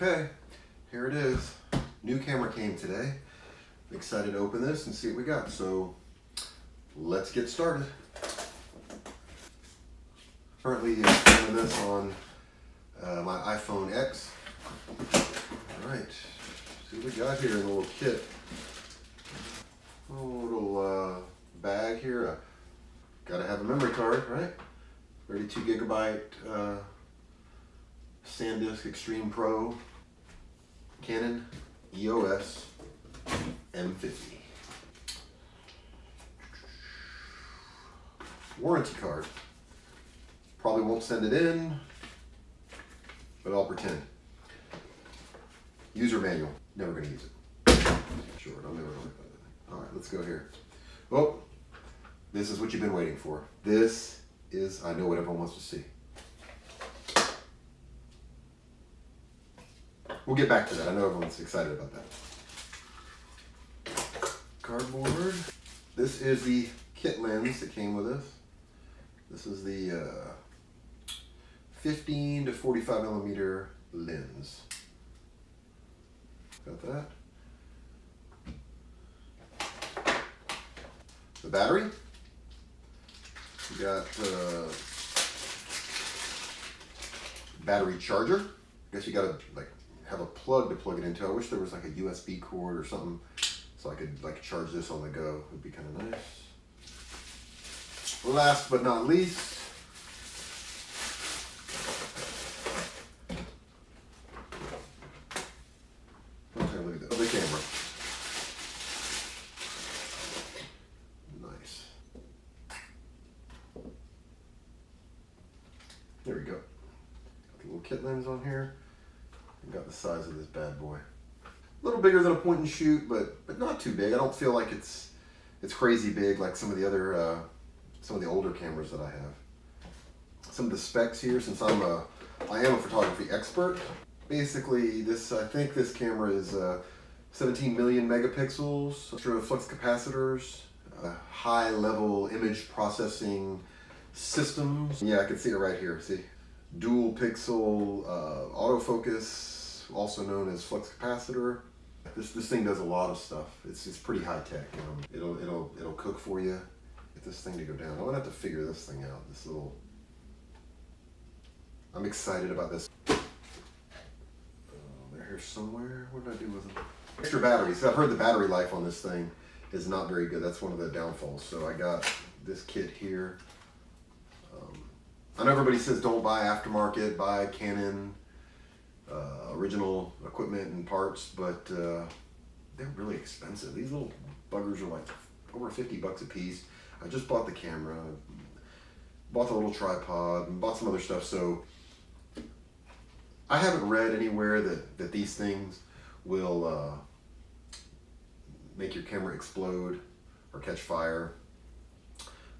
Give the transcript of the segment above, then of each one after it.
Okay, here it is. New camera came today. I'm excited to open this and see what we got. So let's get started. Currently filming this on my iPhone X. All right, see what we got here in the little kit. Oh, little bag here. Gotta have a memory card, right? 32 gigabyte SanDisk Extreme Pro Canon EOS M50. Warranty card. Probably won't send it in, but I'll pretend. User manual. Never gonna use it. Sure, I'm never gonna. All right, let's go here. Oh, this is what you've been waiting for. This is, I know what everyone wants to see. We'll get back to that. I know everyone's excited about that. Cardboard. This is the kit lens that came with this. This is the 15 to 45 millimeter lens. Got that. The battery. We got battery charger. I guess you gotta like have a plug to plug it into. I wish there was like a USB cord or something so I could like charge this on the go. It would be kind of nice. Last but not least, okay, look at the other camera. Nice. There we go. Got the little kit lens on here. And got the size of this bad boy. A little bigger than a point and shoot, but not too big. I don't feel like it's crazy big like some of the other some of the older cameras that I have. Some of the specs here, since I am a photography expert. Basically, I think this camera is 17 million megapixels, extra flux capacitors, high level image processing systems. Yeah, I can see it right here. See, dual pixel autofocus, also known as flux capacitor. This thing does a lot of stuff. It's pretty high tech. It'll cook for you. Get this thing to go down. I'm gonna have to figure this thing out. I'm excited about this. They're here somewhere. What did I do with them? Extra batteries. I've heard the battery life on this thing is not very good. That's one of the downfalls. So I got this kit here. I know everybody says don't buy aftermarket, buy Canon original equipment and parts, but they're really expensive. These little buggers are like over 50 bucks a piece. I just bought the camera, bought the little tripod, and bought some other stuff. So I haven't read anywhere that these things will make your camera explode or catch fire.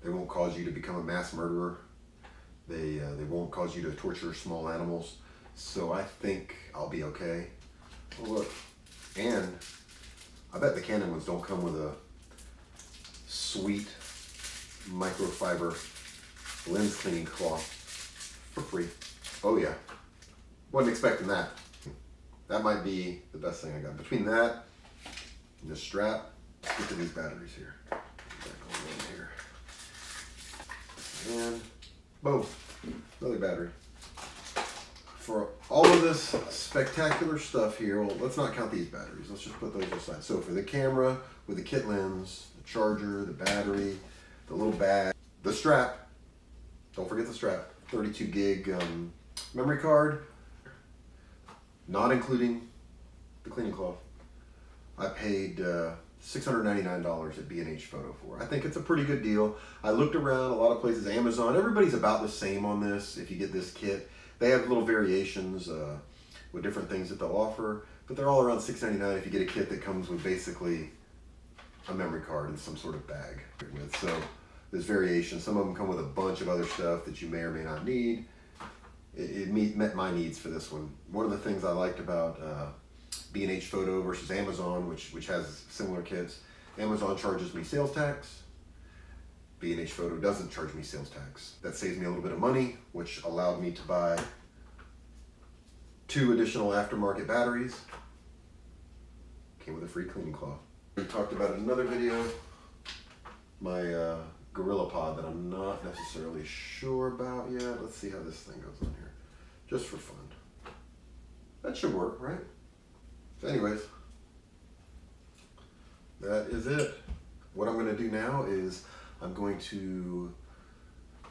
They won't cause you to become a mass murderer. They won't cause you to torture small animals. So I think I'll be okay. Oh, look, and I bet the Canon ones don't come with a sweet microfiber lens cleaning cloth for free. Oh yeah, wasn't expecting that. That might be the best thing I got. Between that and the strap, let's get to these batteries here. Back on in here. And boom, another battery. For all of this spectacular stuff here, well, let's not count these batteries. Let's just put those aside. So for the camera with the kit lens, the charger, the battery, the little bag, the strap, don't forget the strap, 32 gig memory card, not including the cleaning cloth. I paid $699 at B&H Photo for. I think it's a pretty good deal. I looked around a lot of places, Amazon, everybody's about the same on this if you get this kit. They have little variations with different things that they'll offer, but they're all around $699 if you get a kit that comes with basically a memory card and some sort of bag. So there's variations. Some of them come with a bunch of other stuff that you may or may not need. It met my needs for this one. One of the things I liked about B&H Photo versus Amazon, which has similar kits, Amazon charges me sales tax. B&H Photo doesn't charge me sales tax. That saves me a little bit of money, which allowed me to buy 2 additional aftermarket batteries. Came with a free cleaning cloth. We talked about in another video, my Gorilla Pod that I'm not necessarily sure about yet. Let's see how this thing goes on here, just for fun. That should work, right? So anyways, that is it. What I'm going to do now is I'm going to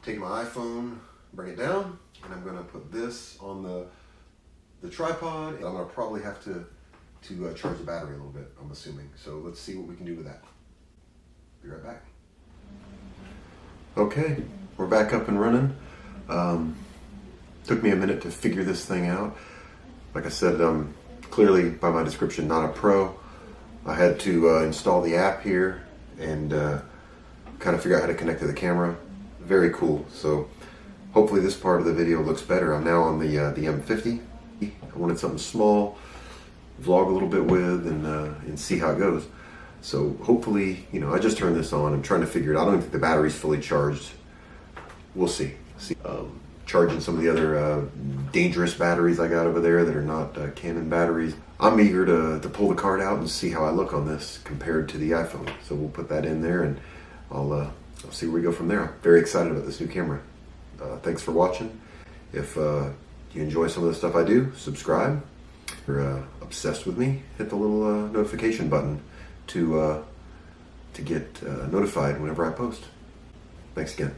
take my iPhone, bring it down, and I'm going to put this on the tripod. I'm going to probably have to charge the battery a little bit, I'm assuming. So let's see what we can do with that. Be right back. Okay, we're back up and running. Took me a minute to figure this thing out. Like I said, clearly by my description, not a pro. I had to install the app here and kind of figure out how to connect to the camera. Very cool. So hopefully this part of the video looks better. I'm now on the M50. I wanted something small, vlog a little bit with, and see how it goes. So hopefully, you know, I just turned this on. I'm trying to figure it out. I don't think the battery's fully charged. We'll see. Charging some of the other dangerous batteries I got over there that are not Canon batteries. I'm eager to pull the card out and see how I look on this compared to the iPhone. So we'll put that in there, and I'll see where we go from there. I'm very excited about this new camera. Thanks for watching. If you enjoy some of the stuff I do, subscribe. If you're obsessed with me, hit the little notification button to get notified whenever I post. Thanks again.